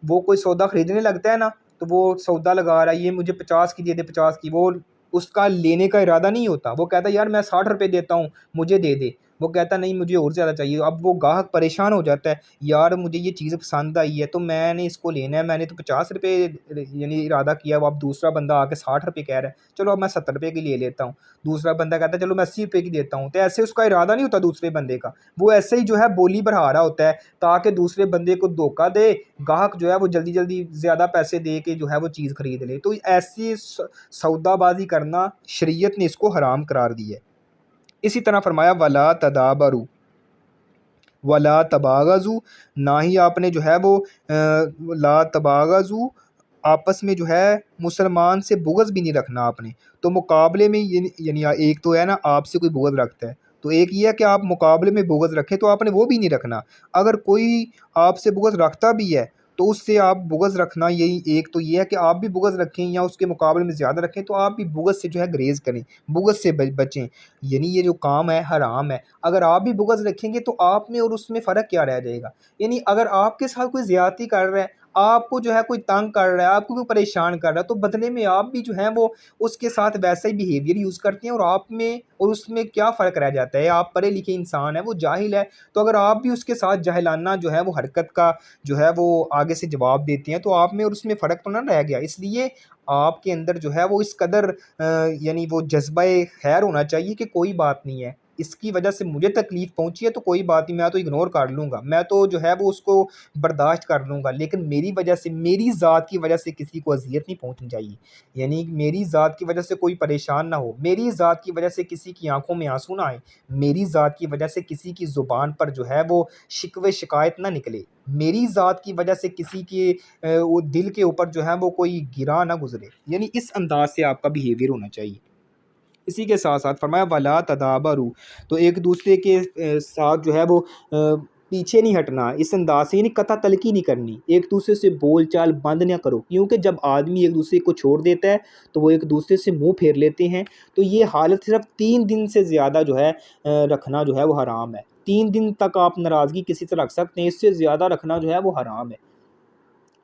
وہ کوئی سودا خریدنے لگتا ہے نا تو وہ سودا لگا رہا ہے یہ مجھے 50 کی دے دے 50 کی وہ اس کا لینے کا ارادہ نہیں ہوتا. وہ کہتا ہے یار میں 60 روپے دیتا ہوں مجھے دے دے. وہ کہتا نہیں مجھے اور زیادہ چاہیے. اب وہ گاہک پریشان ہو جاتا ہے یار مجھے یہ چیز پسند آئی ہے تو میں نے اس کو لینا ہے میں نے تو 50 روپے یعنی ارادہ کیا وہ اب دوسرا بندہ آ کے 60 روپے کہہ رہا ہے چلو اب میں 70 روپے کی لے لیتا ہوں. دوسرا بندہ کہتا ہے چلو میں 80 روپے کی دیتا ہوں. تو ایسے اس کا ارادہ نہیں ہوتا دوسرے بندے کا وہ ایسے ہی جو ہے بولی بڑھا رہا ہوتا ہے تاکہ دوسرے بندے کو دھوکہ دے گاہک جو ہے وہ جلدی جلدی زیادہ پیسے دے کے جو ہے وہ چیز خرید لے. تو ایسی سودا بازی کرنا شریعت نے اس کو حرام قرار دی ہے. اسی طرح فرمایا ولا تدابروا ولا تباغضوا نہ ہی آپ نے جو ہے وہ لا تباغضوا آپس میں جو ہے مسلمان سے بغض بھی نہیں رکھنا آپ نے. تو مقابلے میں یعنی ایک تو ہے نا آپ سے کوئی بغض رکھتا ہے تو ایک یہ ہے کہ آپ مقابلے میں بغض رکھیں، تو آپ نے وہ بھی نہیں رکھنا۔ اگر کوئی آپ سے بغض رکھتا بھی ہے تو اس سے آپ بغض رکھنا، یہی ایک تو یہ ہے کہ آپ بھی بغض رکھیں یا اس کے مقابلے میں زیادہ رکھیں، تو آپ بھی بغض سے جو ہے گریز کریں، بغض سے بچیں۔ یعنی یہ جو کام ہے حرام ہے، اگر آپ بھی بغض رکھیں گے تو آپ میں اور اس میں فرق کیا رہ جائے گا؟ یعنی اگر آپ کے ساتھ کوئی زیادتی کر رہا ہے، آپ کو جو ہے کوئی تنگ کر رہا ہے، آپ کو کوئی پریشان کر رہا ہے، تو بدلے میں آپ بھی جو ہیں وہ اس کے ساتھ ویسا ہی بیہیویئر یوز کرتے ہیں، اور آپ میں اور اس میں کیا فرق رہ جاتا ہے؟ آپ پڑھے لکھے انسان ہے، وہ جاہل ہے، تو اگر آپ بھی اس کے ساتھ جاہلانہ جو ہے وہ حرکت کا جو ہے وہ آگے سے جواب دیتے ہیں، تو آپ میں اور اس میں فرق تو نہ رہ گیا؟ اس لیے آپ کے اندر جو ہے وہ اس قدر یعنی وہ جذبہ خیر ہونا چاہیے کہ کوئی بات نہیں ہے، اس کی وجہ سے مجھے تکلیف پہنچی ہے تو کوئی بات نہیں، میں تو اگنور کر لوں گا، میں تو جو ہے وہ اس کو برداشت کر لوں گا، لیکن میری وجہ سے، میری ذات کی وجہ سے کسی کو اذیت نہیں پہنچنی چاہیے۔ یعنی میری ذات کی وجہ سے کوئی پریشان نہ ہو، میری ذات کی وجہ سے کسی کی آنکھوں میں آنسو نہ آئے، میری ذات کی وجہ سے کسی کی زبان پر جو ہے وہ شکوے شکایت نہ نکلے، میری ذات کی وجہ سے کسی کے وہ دل کے اوپر جو ہے وہ کوئی گرا نہ گزرے۔ یعنی اس انداز سے آپ کا بیہیویئر ہونا چاہیے۔ اسی کے ساتھ ساتھ فرمایا ولا تدابرو، تو ایک دوسرے کے ساتھ جو ہے وہ پیچھے نہیں ہٹنا، اس انداز سے، یعنی قطع تلقی نہیں کرنی، ایک دوسرے سے بول چال بند نہ کرو، کیونکہ جب آدمی ایک دوسرے کو چھوڑ دیتا ہے تو وہ ایک دوسرے سے منہ پھیر لیتے ہیں، تو یہ حالت صرف 3 دن سے زیادہ جو ہے رکھنا جو ہے وہ حرام ہے۔ 3 دن تک آپ ناراضگی کسی سے رکھ سکتے ہیں، اس سے زیادہ رکھنا جو ہے وہ حرام ہے۔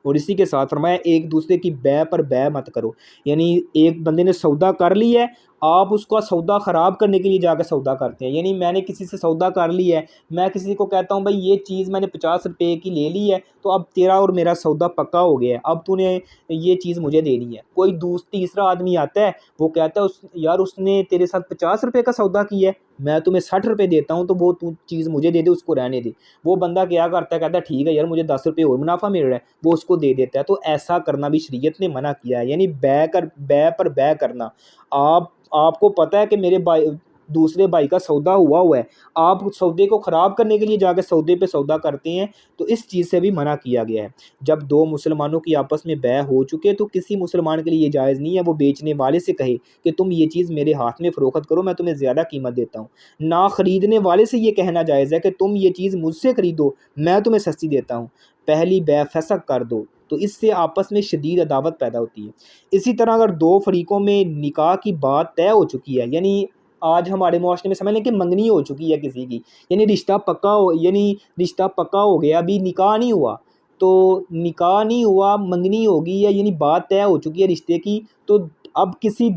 اور اسی کے ساتھ فرمایا ایک دوسرے کی بے پر بے مت کرو، یعنی ایک بندے نے سودا کر لی ہے، آپ اس کا سودا خراب کرنے کے لیے جا کے سودا کرتے ہیں۔ یعنی میں نے کسی سے سودا کر لی ہے، میں کسی کو کہتا ہوں بھائی یہ چیز میں نے 50 روپے کی لے لی ہے، تو اب تیرا اور میرا سودا پکا ہو گیا ہے، اب تو نے یہ چیز مجھے دینی ہے۔ کوئی تیسرا آدمی آتا ہے، وہ کہتا ہے یار اس نے تیرے ساتھ 50 روپے کا سودا کیا ہے، میں تمہیں 60 روپے دیتا ہوں، تو وہ تو چیز مجھے دے دے، اس کو رہنے دے۔ وہ بندہ کیا کرتا ہے، کہتا ہے ٹھیک ہے یار مجھے 10 روپے اور منافع مل رہا ہے، وہ اس کو دے دیتا ہے۔ تو ایسا کرنا بھی شریعت نے منع کیا ہے، یعنی بے پر بے کرنا۔ آپ کو پتہ ہے کہ میرے دوسرے بھائی کا سودا ہوا ہے، آپ سودے کو خراب کرنے کے لیے جا کے سودے پہ سودا کرتے ہیں، تو اس چیز سے بھی منع کیا گیا ہے۔ جب 2 مسلمانوں کی آپس میں بیع ہو چکے تو کسی مسلمان کے لیے یہ جائز نہیں ہے وہ بیچنے والے سے کہے کہ تم یہ چیز میرے ہاتھ میں فروخت کرو، میں تمہیں زیادہ قیمت دیتا ہوں۔ نہ خریدنے والے سے یہ کہنا جائز ہے کہ تم یہ چیز مجھ سے خریدو، میں تمہیں سستی دیتا ہوں، پہلی بیع فسخ کر دو، تو اس سے آپس میں شدید عداوت پیدا ہوتی ہے۔ اسی طرح اگر 2 فریقوں میں نکاح کی بات طے ہو چکی ہے، یعنی آج ہمارے معاشرے میں سمجھ لیں کہ منگنی ہو چکی ہے کسی کی، یعنی رشتہ پکا ہو گیا، ابھی نکاح نہیں ہوا، تو نکاح نہیں ہوا، منگنی ہوگی ہے، یعنی بات طے ہو چکی ہے رشتے کی، تو اب کسی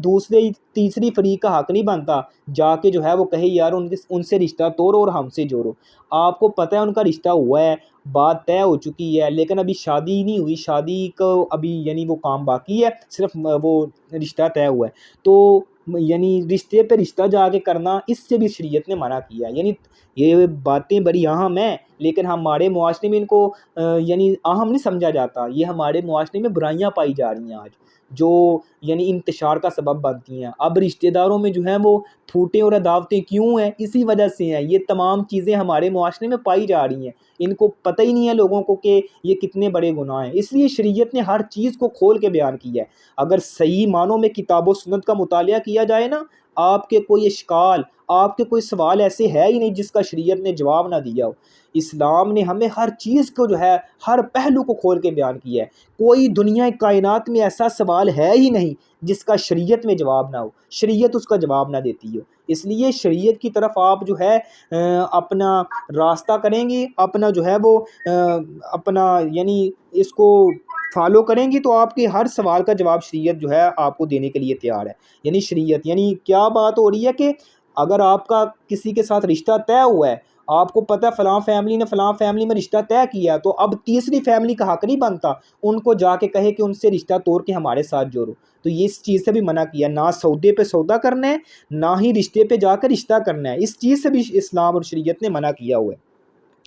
تیسری فریق کا حق نہیں بنتا جا کے جو ہے وہ کہے یار ان سے رشتہ توڑو اور ہم سے جوڑو۔ آپ کو پتہ ہے ان کا رشتہ ہوا ہے، بات طے ہو چکی ہے، لیکن ابھی شادی نہیں ہوئی، شادی کو ابھی یعنی وہ کام باقی ہے، صرف وہ رشتہ طے ہوا ہے، تو یعنی رشتے پہ رشتہ جا کے کرنا، اس سے بھی شریعت نے منع کیا ہے۔ یعنی یہ باتیں بڑی اہم ہیں، لیکن ہمارے معاشرے میں ان کو یعنی اہم نہیں سمجھا جاتا، یہ ہمارے معاشرے میں برائیاں پائی جا رہی ہیں آج، جو یعنی انتشار کا سبب بنتی ہیں۔ اب رشتہ داروں میں جو ہیں وہ پھوٹیں اور عداوتیں کیوں ہیں؟ اسی وجہ سے ہیں، یہ تمام چیزیں ہمارے معاشرے میں پائی جا رہی ہیں، ان کو پتہ ہی نہیں ہے لوگوں کو کہ یہ کتنے بڑے گناہ ہیں۔ اس لیے شریعت نے ہر چیز کو کھول کے بیان کیا ہے۔ اگر صحیح معنوں میں کتاب و سنت کا مطالعہ کیا جائے نا، آپ کے کوئی اشکال، آپ کے کوئی سوال ایسے ہے ہی نہیں جس کا شریعت نے جواب نہ دیا ہو۔ اسلام نے ہمیں ہر چیز کو جو ہے ہر پہلو کو کھول کے بیان کیا ہے۔ کوئی دنیا کائنات میں ایسا سوال ہے ہی نہیں جس کا شریعت میں جواب نہ ہو، شریعت اس کا جواب نہ دیتی ہو۔ اس لیے شریعت کی طرف آپ جو ہے اپنا راستہ کریں گے، اپنا جو ہے وہ اپنا یعنی اس کو فالو کریں گی، تو آپ کے ہر سوال کا جواب شریعت جو ہے آپ کو دینے کے لیے تیار ہے۔ یعنی شریعت، یعنی کیا بات ہو رہی ہے کہ اگر آپ کا کسی کے ساتھ رشتہ طے ہوا ہے، آپ کو پتہ ہے فلاں فیملی نے فلاں فیملی میں رشتہ طے کیا، تو اب تیسری فیملی کا حق نہیں بنتا ان کو جا کے کہے کہ ان سے رشتہ توڑ کے ہمارے ساتھ جوڑو۔ تو یہ اس چیز سے بھی منع کیا، نہ سودے پہ سودا کرنا ہے، نہ ہی رشتے پہ جا کے رشتہ کرنا ہے، اس چیز سے بھی اسلام اور شریعت نے منع کیا ہوا ہے۔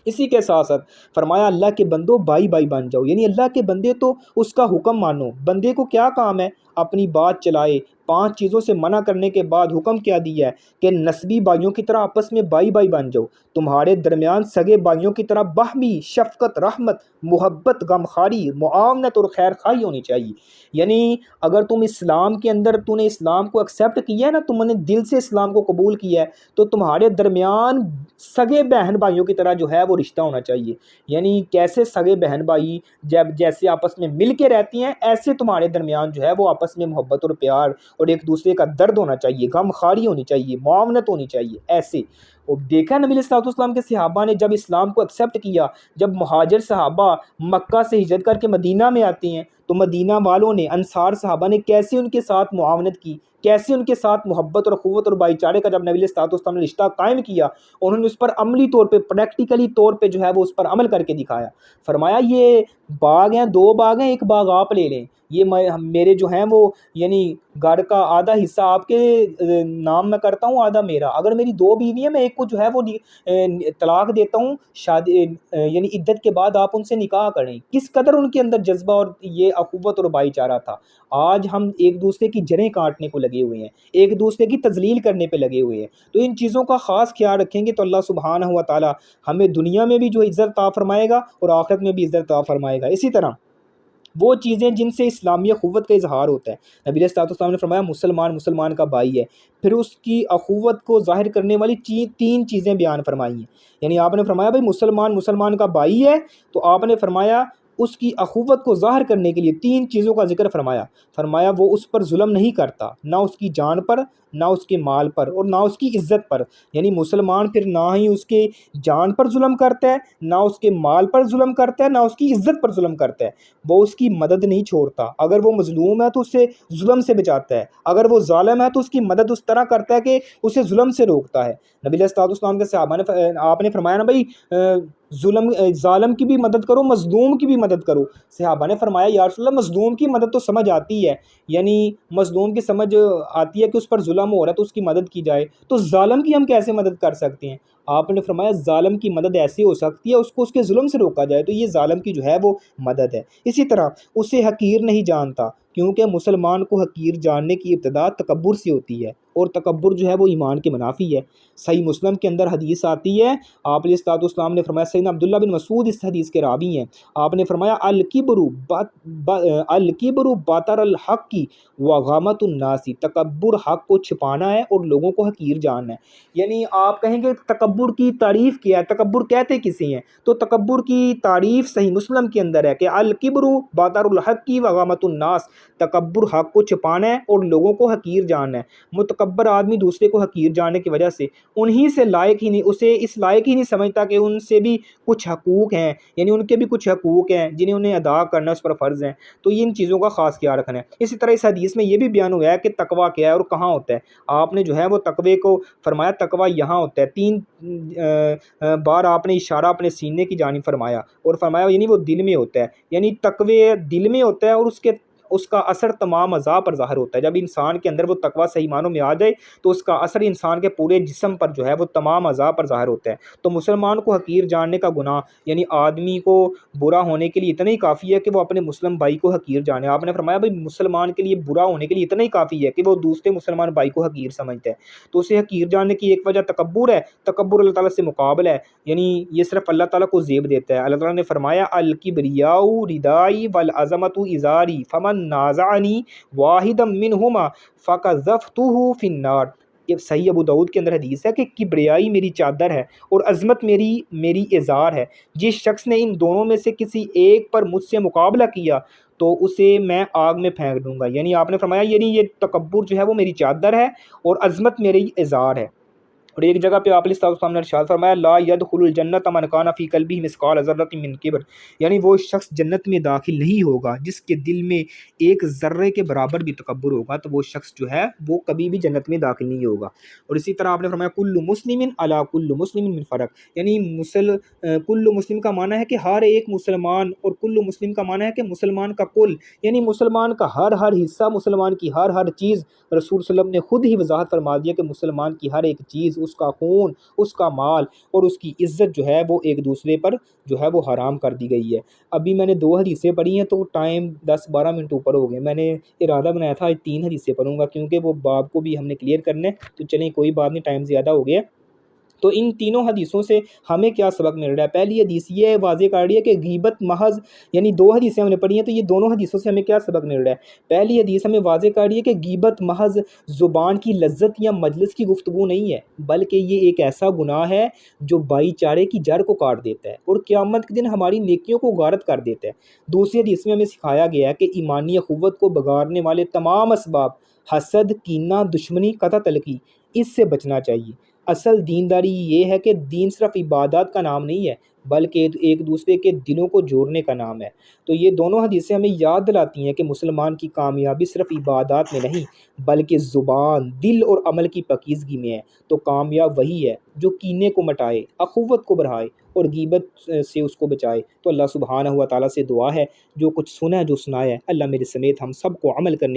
اسی کے ساتھ ساتھ فرمایا اللہ کے بندو بائی بائی بن جاؤ، یعنی اللہ کے بندے تو اس کا حکم مانو۔ بندے کو کیا کام ہے؟ اپنی بات چلائے، 5 چیزوں سے منع کرنے کے بعد حکم کیا دیا ہے کہ نسبی بھائیوں کی طرح آپس میں بائی بائی بن جاؤ، تمہارے درمیان سگے بھائیوں کی طرح باہمی شفقت، رحمت، محبت، غمخواری، معاونت اور خیر خواہی ہونی چاہیے۔ یعنی اگر تم اسلام کے اندر تو نے اسلام کو ایکسیپٹ کیا ہے نا، تم نے دل سے اسلام کو قبول کیا ہے، تو تمہارے درمیان سگے بہن بھائیوں کی طرح جو ہے وہ رشتہ ہونا چاہیے۔ یعنی کیسے سگے بہن بھائی جب جیسے آپس میں مل کے رہتی ہیں، ایسے تمہارے درمیان جو ہے وہ آپس میں محبت اور پیار اور ایک دوسرے کا درد ہونا چاہیے، غم خواری ہونی چاہیے، معاونت ہونی چاہیے۔ ایسے اور دیکھا نبی علیہ السلام کے صحابہ نے جب اسلام کو ایکسیپٹ کیا، جب مہاجر صحابہ مکہ سے ہجرت کر کے مدینہ میں آتے ہیں، تو مدینہ والوں نے، انصار صحابہ نے کیسے ان کے ساتھ معاونت کی، کیسے ان کے ساتھ محبت اور اخوت اور بھائی چارے کا جب نبی علیہ السلام نے رشتہ قائم کیا، انہوں نے اس پر عملی طور پہ، پریکٹیکلی طور پہ جو ہے وہ اس پر عمل کر کے دکھایا۔ فرمایا یہ باغ ہیں، 2 باغ ہیں، ایک باغ آپ لے لیں، یہ میرے جو ہیں وہ یعنی گھر کا آدھا حصہ آپ کے نام میں کرتا ہوں، آدھا میرا۔ اگر میری 2 بیوی ہیں، میں ایک کو جو ہے وہ طلاق دیتا ہوں، شادی یعنی عدت کے بعد آپ ان سے نکاح کریں۔ کس قدر ان کے اندر جذبہ اور یہ اخوت اور بھائی چارہ تھا۔ آج ہم ایک دوسرے کی جڑیں کاٹنے کو لگے ہوئے ہیں، ایک دوسرے کی تذلیل کرنے پہ لگے ہوئے ہیں۔ تو ان چیزوں کا خاص خیال رکھیں گے تو اللہ سبحانہ و تعالی ہمیں دنیا میں بھی جو عزت عطا فرمائے گا اور آخرت میں بھی عزت عطا فرمائے گا۔ اسی طرح وہ چیزیں جن سے اسلامی اخوت کا اظہار ہوتا ہے، نبی علیہ السلام نے فرمایا مسلمان کا بھائی ہے، پھر اس کی اخوت کو ظاہر کرنے والی 3 چیزیں بیان فرمائی ہیں۔ یعنی آپ نے فرمایا بھائی مسلمان کا بھائی ہے، تو آپ نے فرمایا اس کی اخوت کو ظاہر کرنے کے لیے 3 چیزوں کا ذکر فرمایا وہ اس پر ظلم نہیں کرتا، نہ اس کی جان پر، نہ اس کے مال پر، اور نہ اس کی عزت پر۔ یعنی مسلمان پھر نہ ہی اس کے جان پر ظلم کرتا ہے، نہ اس کے مال پر ظلم کرتا ہے، نہ اس کی عزت پر ظلم کرتا ہے۔ وہ اس کی مدد نہیں چھوڑتا، اگر وہ مظلوم ہے تو اسے ظلم سے بچاتا ہے، اگر وہ ظالم ہے تو اس کی مدد اس طرح کرتا ہے کہ اسے ظلم سے روکتا ہے۔ نبی علیہ السلام کے صحابہ نے، آپ نے فرمایا نا بھائی ظالم کی بھی مدد کرو، مظلوم کی بھی مدد کرو۔ صحابہ نے فرمایا یا رسول اللہ مظلوم کی مدد تو سمجھ آتی ہے، یعنی مظلوم کی سمجھ آتی ہے کہ اس پر ظلم ہو رہا ہے تو اس کی مدد کی جائے، تو ظالم کی ہم کیسے مدد کر سکتے ہیں؟ آپ نے فرمایا ظالم کی مدد ایسی ہو سکتی ہے اس کو اس کے ظلم سے روکا جائے، تو یہ ظالم کی جو ہے وہ مدد ہے۔ اسی طرح اسے حقیر نہیں جانتا، کیونکہ مسلمان کو حقیر جاننے کی ابتدا تکبر سے ہوتی ہے، اور تکبر جو ہے وہ ایمان کے منافی ہے۔ صحیح مسلم کے اندر حدیث آتی ہے، آپ علیہ السلام نے فرمایا، سیدنا عبداللہ بن مسعود اس حدیث کے راوی ہیں، آپ نے فرمایا الکبر بطر الحق کی وغامت الناس، تکبر حق کو چھپانا ہے اور لوگوں کو حقیر جاننا ہے۔ یعنی آپ کہیں گے تکبر کی تعریف کیا ہے، تکبر کہتے کسی ہیں؟ تو تکبر کی تعریف صحیح مسلم کے اندر ہے کہ الکبر بطر الحق کی وغامت الناس، تکبر حق کو چھپانا ہے اور لوگوں کو حقیر جاننا ہے۔ متکبر آدمی دوسرے کو حقیر جاننے کی وجہ سے انہی سے لائق ہی نہیں، اسے اس لائق ہی نہیں سمجھتا کہ ان سے بھی کچھ حقوق ہیں، یعنی ان کے بھی کچھ حقوق ہیں جنہیں انہیں ادا کرنا اس پر فرض ہیں۔ تو ان چیزوں کا خاص خیال رکھنا ہے۔ اسی طرح اس حدیث میں یہ بھی بیان ہوا ہے کہ تقویٰ کیا ہے اور کہاں ہوتا ہے۔ آپ نے جو ہے وہ تقوی کو فرمایا تقویٰ یہاں ہوتا ہے، 3 بار آپ نے اشارہ اپنے سینے کی جانب فرمایا اور فرمایا یعنی وہ دل میں ہوتا ہے، یعنی تقوی دل میں ہوتا ہے اور اس کا اثر تمام اعضاء پر ظاہر ہوتا ہے۔ جب انسان کے اندر وہ تقویٰ صحیح معنوں میں آ جائے تو اس کا اثر انسان کے پورے جسم پر جو ہے وہ تمام اعضاء پر ظاہر ہوتا ہے۔ تو مسلمان کو حقیر جاننے کا گناہ، یعنی آدمی کو برا ہونے کے لیے اتنا ہی کافی ہے کہ وہ اپنے مسلم بھائی کو حقیر جانے۔ آپ نے فرمایا بھائی مسلمان کے لیے برا ہونے کے لیے اتنا ہی کافی ہے کہ وہ دوسرے مسلمان بھائی کو حقیر سمجھتا ہے، تو اسے حقیر جاننے کی ایک وجہ تکبر ہے۔ تکبر اللہ تعالیٰ سے مقابل ہے، یعنی یہ صرف اللہ تعالیٰ کو زیب دیتا ہے۔ اللہ تعالیٰ نے فرمایا الکبریاء ردائی والعظمۃ ازاری فمن نازعنی واحدا منہما فقذفتہ فی النار۔ یہ صحیح ابو داؤد کے اندر حدیث ہے کہ کبریائی میری چادر ہے اور عظمت میری ازار ہے، جس شخص نے ان دونوں میں سے کسی ایک پر مجھ سے مقابلہ کیا تو اسے میں آگ میں پھینک دوں گا۔ یعنی آپ نے فرمایا یعنی یہ تکبر جو ہے وہ میری چادر ہے اور عظمت میری ازار ہے۔ اور ایک جگہ پہ آپ علیہ السلام نے ارشاد فرمایا لا يدخل الجنۃ من کان فی قلبہ مثقال ذرۃ من کبر، یعنی وہ شخص جنت میں داخل نہیں ہوگا جس کے دل میں ایک ذرے کے برابر بھی تکبر ہوگا، تو وہ شخص جو ہے وہ کبھی بھی جنت میں داخل نہیں ہوگا۔ اور اسی طرح آپ نے فرمایا کل مسلم علی کل مسلم من فرق، یعنی کل مسلم کا معنی ہے کہ ہر ایک مسلمان، اور کل مسلم کا معنی ہے کہ مسلمان کا کل، یعنی مسلمان کا ہر حصہ، مسلمان کی ہر چیز۔ رسول صلی اللہ علیہ وسلم نے خود ہی وضاحت فرما دیا کہ مسلمان کی ہر ایک چیز اس کا خون، اس کا مال اور اس کی عزت جو ہے وہ ایک دوسرے پر جو ہے وہ حرام کر دی گئی ہے۔ ابھی میں نے 2 حدیثیں پڑھی ہیں تو ٹائم 10-12 منٹ اوپر ہو گئے، میں نے ارادہ بنایا تھا آج 3 حدیثیں پڑھوں گا کیونکہ وہ باب کو بھی ہم نے کلیئر کرنا ہے، تو چلیں کوئی بات نہیں، ٹائم زیادہ ہو گیا۔ تو ان تینوں حدیثوں سے ہمیں کیا سبق مل رہا ہے؟ پہلی حدیث یہ ہے واضح کر رہی ہے کہ غیبت محض، یعنی 2 حدیثیں ہم نے پڑھی ہیں تو یہ دونوں حدیثوں سے ہمیں کیا سبق مل رہا ہے؟ پہلی حدیث ہمیں واضح کر رہی ہے کہ غیبت محض زبان کی لذت یا مجلس کی گفتگو نہیں ہے، بلکہ یہ ایک ایسا گناہ ہے جو بھائی چارے کی جڑ کو کاٹ دیتا ہے اور قیامت کے دن ہماری نیکیوں کو غارت کر دیتا ہے۔ دوسری حدیث میں ہمیں سکھایا گیا ہے کہ ایمانی اخوت کو بگاڑنے والے تمام اسباب، حسد، کینہ، دشمنی، قطع تلقی، اس سے بچنا چاہیے۔ اصل دینداری یہ ہے کہ دین صرف عبادات کا نام نہیں ہے بلکہ ایک دوسرے کے دلوں کو جوڑنے کا نام ہے۔ تو یہ دونوں حدیثیں ہمیں یاد دلاتی ہیں کہ مسلمان کی کامیابی صرف عبادات میں نہیں بلکہ زبان، دل اور عمل کی پاکیزگی میں ہے۔ تو کامیاب وہی ہے جو کینے کو مٹائے، اخوت کو بڑھائے اور غیبت سے اس کو بچائے۔ تو اللہ سبحانہ و تعالیٰ سے دعا ہے جو کچھ سنا ہے، جو سنایا ہے، اللہ میرے سمیت ہم سب کو عمل کرنے